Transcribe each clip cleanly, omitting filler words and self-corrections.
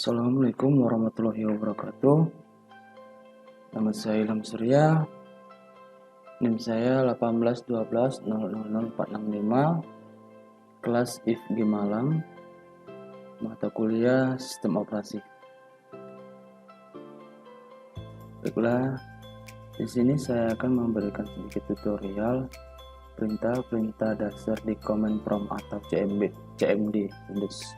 Assalamualaikum warahmatullahi wabarakatuh. Nama saya Ilham Surya. NIM saya 18120000465. Kelas IFG Malang. Mata kuliah Sistem Operasi. Baiklah, di sini saya akan memberikan sedikit tutorial perintah-perintah dasar di Command Prompt atau CMD Windows.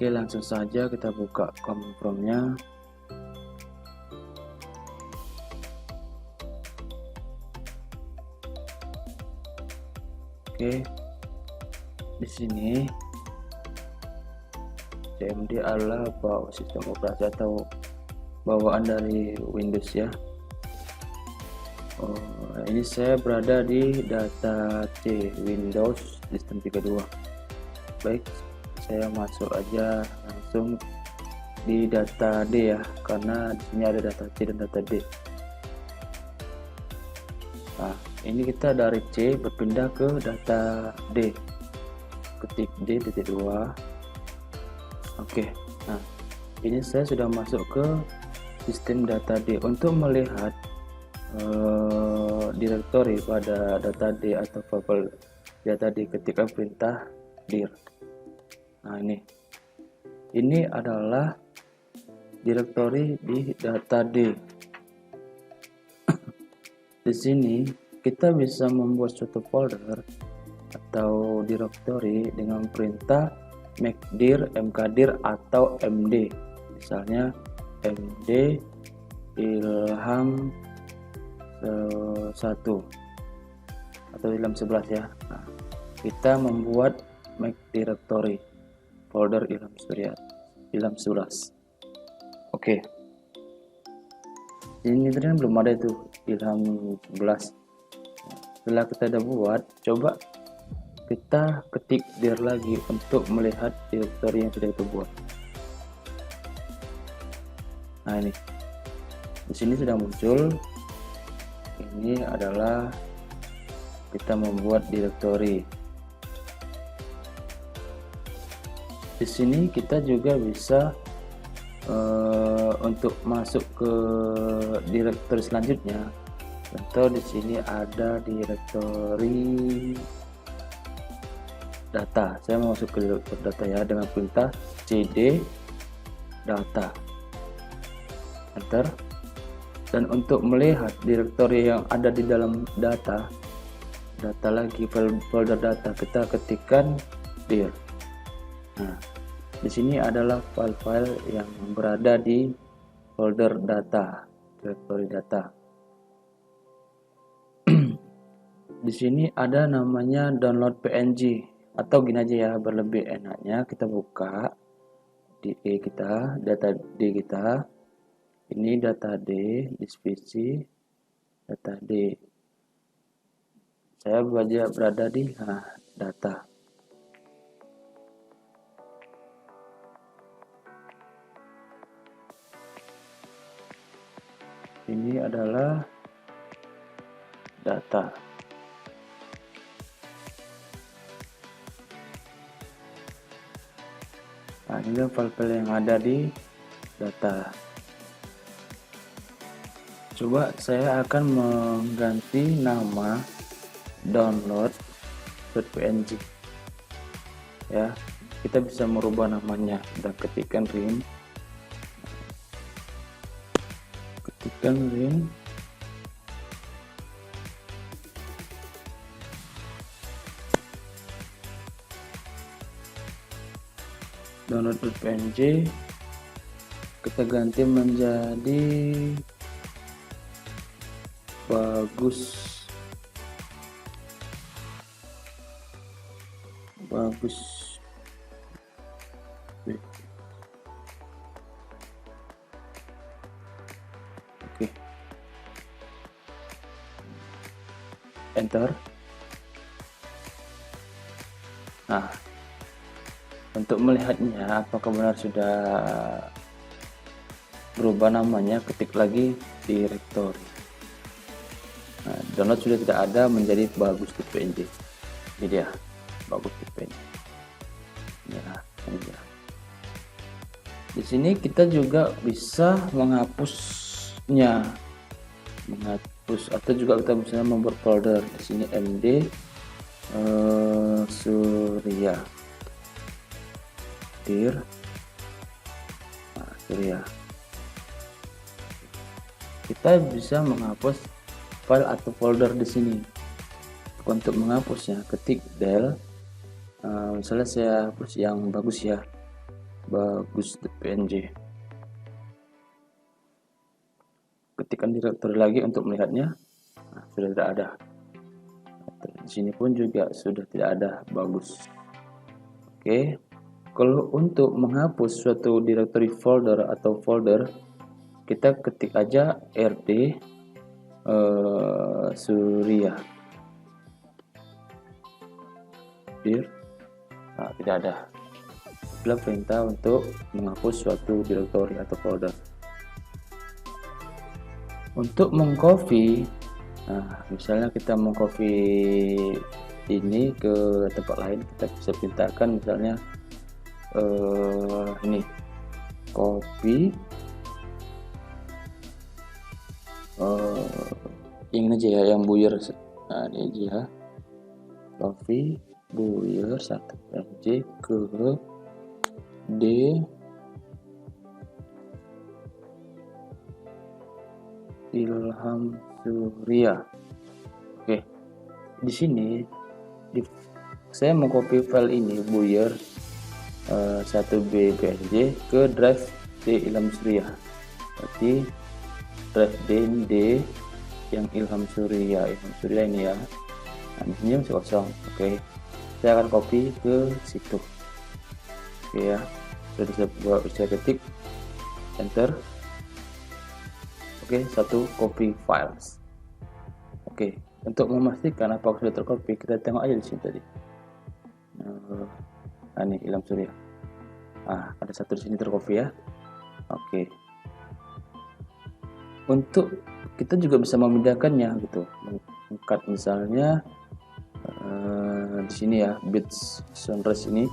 Oke, langsung saja kita buka Command Prompt-nya. Oke, di sini CMD adalah sistem operasi atau bawaan dari Windows ya. Ini saya berada di data C Windows System 32. Baik, saya masuk aja langsung di data D ya, karena di sini ada data C dan data D. Nah, ini kita dari C berpindah ke data D. Ketik D.2. Oke. Nah, ini saya sudah masuk ke sistem data D. Untuk melihat direktori pada data D atau file data D, ketika perintah dir. Nah, ini adalah direktori di data D. Di sini kita bisa membuat suatu folder atau direktori dengan perintah mkdir, mkdir atau md. Misalnya md ilham 1 atau ilham 11 ya. Nah, kita membuat make directory folder ilham 11. Oke. Ini tadi belum ada itu ilham 11. Setelah kita udah buat, coba kita ketik dir lagi untuk melihat directory yang sudah kita buat. Nah, ini di sini sudah muncul. Ini adalah kita membuat directory. Di sini kita juga bisa untuk masuk ke directory selanjutnya. Contoh di sini ada directory data. Saya mau masuk ke directory data ya dengan perintah cd data. Enter. Dan untuk melihat direktori yang ada di dalam data lagi folder data, kita ketikkan dir. Nah, di sini adalah file-file yang berada di folder data, direktori data. Di sini ada namanya download PNG, atau gini aja ya, berlebih enaknya kita buka di kita, data D kita. Ini data D, divisi data D. Saya berada di data. Ini adalah data. Nah, ini file-file yang ada di data. Coba saya akan mengganti nama download.png ya. Kita bisa merubah namanya dan ketikkan rim download.png, kita ganti menjadi bagus. Oke. Enter. Nah, untuk melihatnya apakah benar sudah berubah namanya, ketik lagi directory. Nah, download sudah tidak ada, menjadi bagus.png. Ini dia bagus.png. Ya, ini dia. Di sini kita juga bisa menghapusnya, atau juga kita bisa membuat folder. Di sini MD Surya dir Surya. Kita bisa menghapus file atau folder di sini. Untuk menghapusnya, ketik del, misalnya saya hapus yang bagus ya, bagus.png. Ketikkan direktori lagi untuk melihatnya. Sudah tidak ada. Di sini pun juga sudah tidak ada, bagus. Oke. Kalau untuk menghapus suatu directory folder atau folder, kita ketik aja rd Surya dir. Tidak ada. Itulah perintah untuk menghapus suatu directory atau folder. Untuk mengcopy, misalnya kita mengcopy ini ke tempat lain, kita bisa perintahkan misalnya ini copy ini aja ya, yang buyur. Ini aja ya, copy buyur 1png ke d Ilham Surya. Oke, di sini saya mau copy file ini buyur 1b png ke drive D Ilham Surya. Berarti drive D yang Ilham Surya ini ya. Nah, di sini masih kosong. Oke, saya akan copy ke situ. Oke ya, sudah saya ketik enter. Oke, satu copy files. Oke, untuk memastikan apakah sudah tercopy, kita tengok aja di sini tadi. Ini Ilham Surya. Ada satu di sini tercopy ya. Oke. Untuk kita juga bisa memindahkannya gitu. Mengangkat misalnya di sini ya, Beats Sunrise ini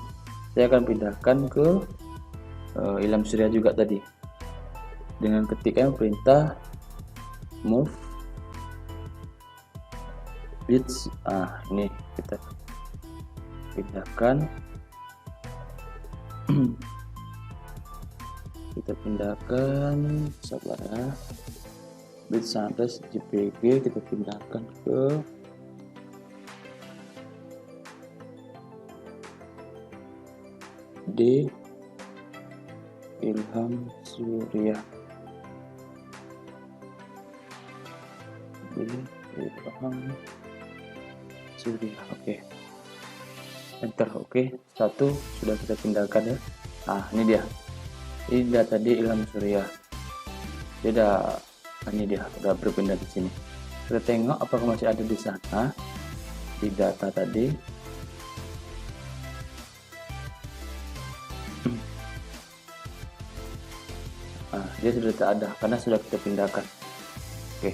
saya akan pindahkan ke Ilham Surya juga tadi. Dengan ketiknya perintah move bits. Ini kita pindahkan. Kita pindahkan sabar ya, bits sunrise jpg kita pindahkan ke D Ilham Surya. Ilham Surya. Oke, enter. Oke, satu sudah kita pindahkan ya. Ini dia, ini data di Ilham Surya. Ini dia udah berpindah di sini. Kita tengok apakah masih ada di sana di data tadi. Dia sudah tak ada karena sudah kita pindahkan. Oke.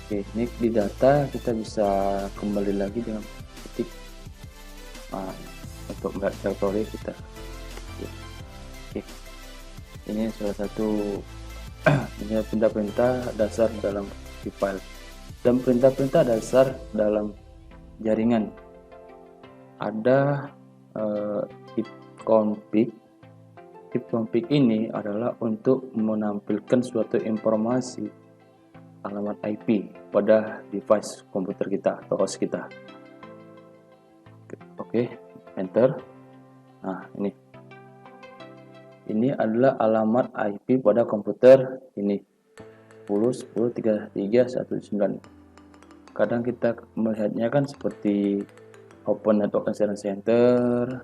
Oke, ini di data kita bisa kembali lagi dengan ketik untuk melihat directory kita. Oke. Ini salah satu ini perintah-perintah dasar dalam file dan perintah-perintah dasar dalam jaringan. Ada ifconfig. Ifconfig ini adalah untuk menampilkan suatu informasi alamat IP pada device komputer kita atau host kita. Oke, enter. Ini adalah alamat IP pada komputer ini 10.10.33.19. Kadang kita melihatnya kan seperti Open Network and Sharing Center,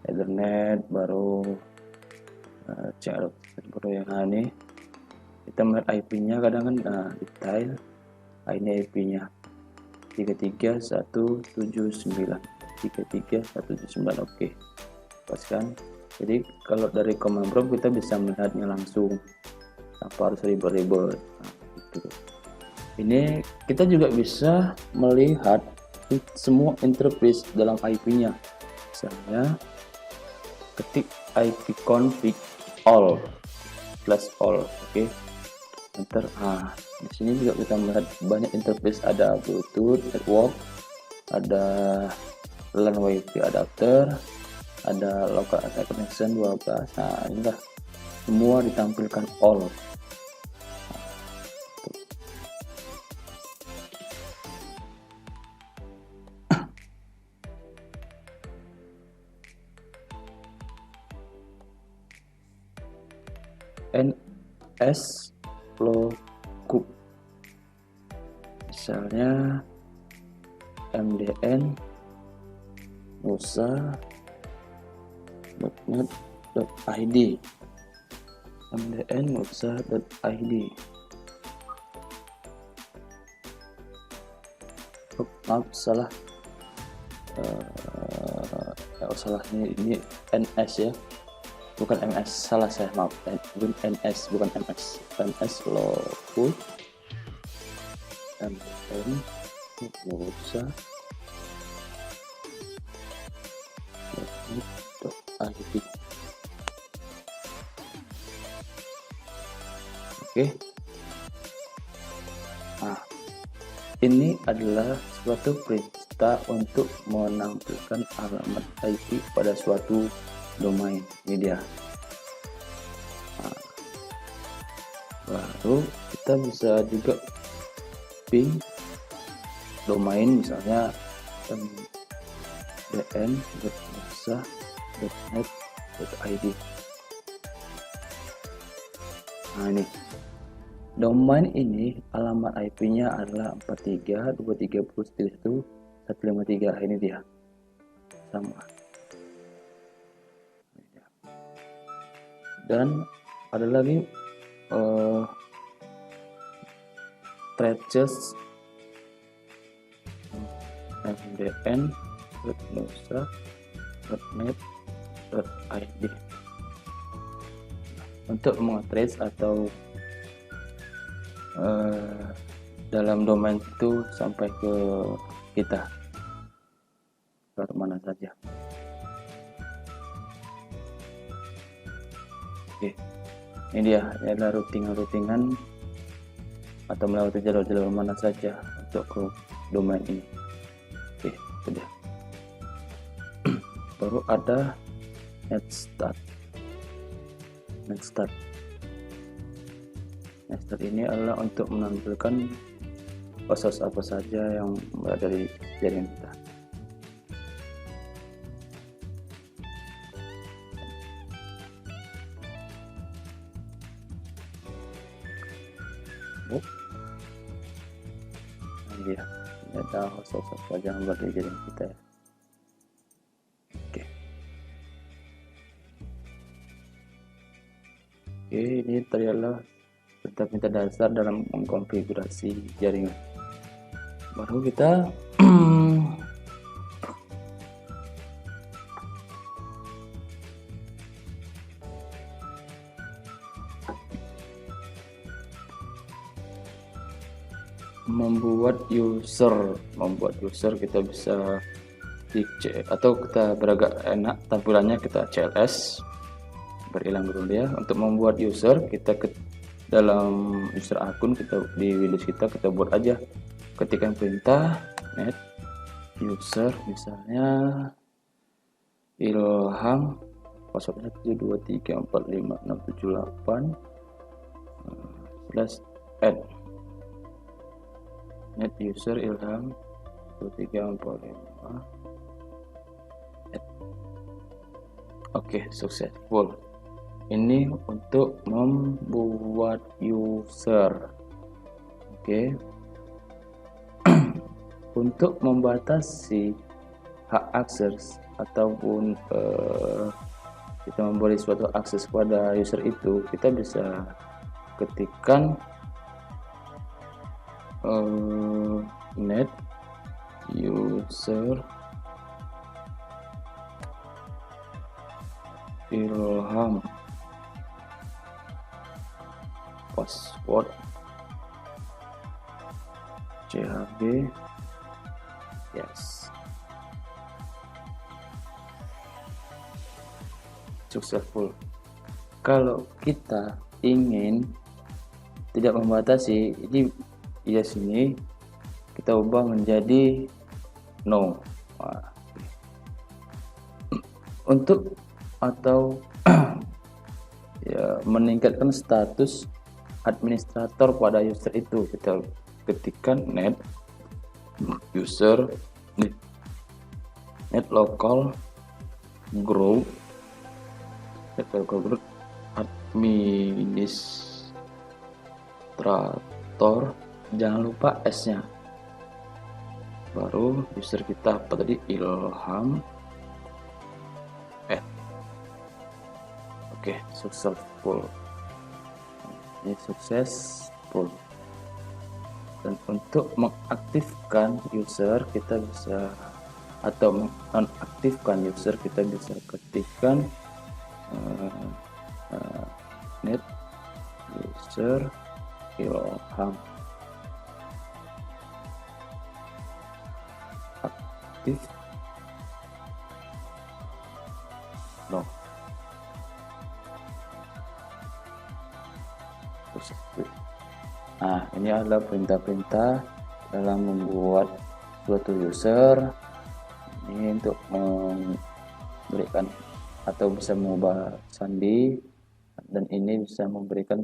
Ethernet, baru baru yang ini kita melihat IP-nya kadang kan detail. Ini IP-nya 33179. Oke, paskan. Jadi kalau dari command prompt kita bisa melihatnya langsung tanpa harus ribet-ribet. Gitu. Ini kita juga bisa melihat semua interface dalam IP-nya misalnya ketik ipconfig all /all, oke. Enter. Di sini juga kita melihat banyak interface, ada Bluetooth network, ada LAN WiFi adapter, ada local internet connection 12. Nah, inilah semua ditampilkan all. NS logbook, misalnya mdn nusa.net.id, mdn nusa.id. Maaf, salah. Salah, ini NS ya, bukan MS, salah saya, maaf. NS bukan MS. NS logbook mdn nusa.net.id. Oke. Ini adalah suatu perintah untuk menampilkan alamat IP pada suatu domain. Ini dia. Baru kita bisa juga ping domain, misalnya mdn.nusa.net.id. Ini domain ini alamat IP-nya adalah 43.230.153. Ini dia, sama. Dan ada lagi traces mdn.nusa.net.id untuk mengetrace atau dalam domain itu sampai ke kita ke mana saja. Oke, ini dia adalah routingan atau melewati jalur-jalur mana saja untuk ke domain ini. Oke, sudah. Baru ada netstart. Netstart ini adalah untuk menampilkan proses apa saja yang berada di jaringan kita. Nah, dia ada host apa saja yang berada di jaringan kita ya. Oke, ini adalah perintah dasar dalam mengkonfigurasi jaringan. Baru kita membuat user. Kita bisa dicek atau kita beragak enak tampilannya, kita CLS berhilang dulu ya. Untuk membuat user, kita ke dalam user akun kita di Windows kita buat aja, ketikkan perintah net user, misalnya Ilham, passwordnya 723456778 net user Ilham 2345. Oke, successful. Ini untuk membuat user. Oke. Untuk membatasi hak akses ataupun kita memberi suatu akses pada user itu, kita bisa ketikkan net user Ilham, password CHB, yes. successful. Kalau kita ingin tidak membatasi, ini yes ini kita ubah menjadi no. Untuk atau ya, meningkatkan status administrator pada user itu, kita ketikkan net user net local group administrator, jangan lupa S nya, baru user kita apa tadi, Ilham. Oke, successful. Ini successful. Dan untuk mengaktifkan user kita bisa, atau menonaktifkan user kita bisa ketikkan net user Ilham aktif no. Nah, ini adalah perintah-perintah dalam membuat suatu user. Ini untuk memberikan atau bisa mengubah sandi, dan ini bisa memberikan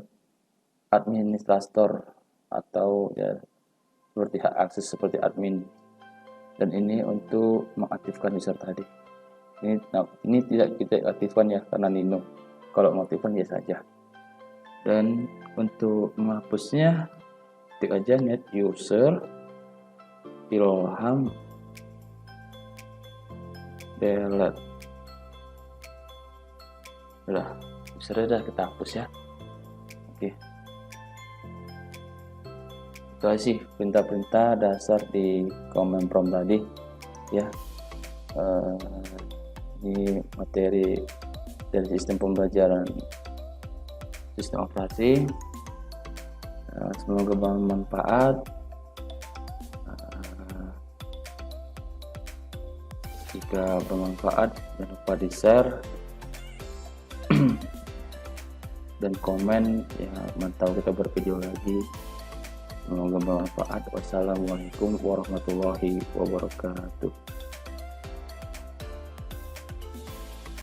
administrator atau ya seperti hak akses seperti admin. Dan ini untuk mengaktifkan user tadi. Ini tidak kita aktifkan ya karena Nino. Kalau mengaktifkan ya saja. Dan untuk menghapusnya ketik aja net user Ilham delete. Udah, usernya kita hapus ya. Oke. Itu aja sih perintah-perintah dasar di command prompt tadi ya. Ini materi dari sistem pembelajaran sistem operasi. Semoga bermanfaat. Jika bermanfaat jangan lupa di share dan komen ya, mantau kita bervideo lagi. Semoga bermanfaat. Wassalamualaikum warahmatullahi wabarakatuh.